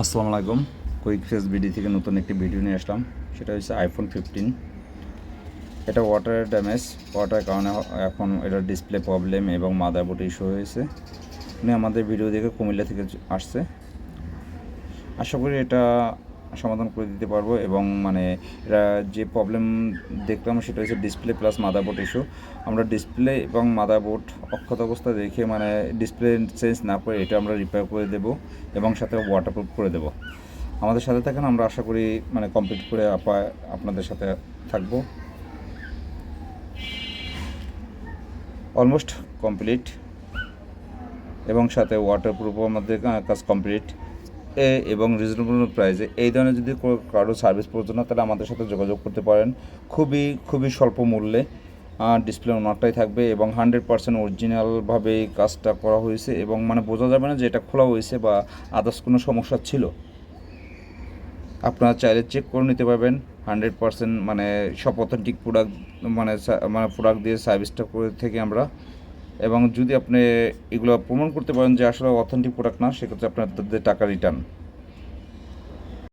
আসসালামু আলাইকুম। Quick face BD থেকে নতুন একটি ভিডিও নিয়ে আসলাম। সেটা হচ্ছে আইফোন 15। এটা ওয়াটার ড্যামেজ, ওয়াটার কারণে এখন এটার ডিসপ্লে প্রবলেম এবং মাদারবোর্ড ইস্যু হয়েছে। উনি আমাদের ভিডিও দেখে কুমিল্লা থেকে আসছে। আশা করি এটা সমাধান করে দিতে পারবো। এবং এটা যে প্রবলেম দেখলাম সেটা হচ্ছে ডিসপ্লে প্লাস মাদারবোর্ড ইস্যু। আমরা ডিসপ্লে এবং মাদারবোর্ড অক্ষত অবস্থা দেখে ডিসপ্লে চেঞ্জ না করে এটা আমরা রিপেয়ার করে দেবো এবং সাথে ওয়াটারপ্রুফ করে দেবো। আমাদের সাথে থাকেন, আমরা আশা করি কমপ্লিট করে আপনাদের সাথে থাকবো। অলমোস্ট কমপ্লিট এবং সাথে ওয়াটারপ্রুফও আমাদের কাজ কমপ্লিট এবং রিজনেবল প্রাইসে। এই ধরনের যদি কারো সার্ভিস প্রয়োজন হয় তাহলে আমাদের সাথে যোগাযোগ করতে পারেন। খুবই স্বল্প মূল্যে ডিসপ্লে ওনারটাই থাকবে এবং 100% অরিজিনালভাবে কাজটা করা হয়েছে এবং বোঝা যাবে না যে এটা খোলা হয়েছে বা আদার্স কোনো সমস্যা ছিল। আপনারা চাইলে চেক করে নিতে পারবেন 100% সব অথেন্টিক প্রোডাক্ট প্রোডাক্ট দিয়ে সার্ভিসটা করে থেকে আমরা। এবং যদি আপনি এগুলো প্রমাণ করতে পারেন যে আসলে অথেন্টিক প্রোডাক্ট না, সেক্ষেত্রে আপনাদের টাকা রিটার্ন।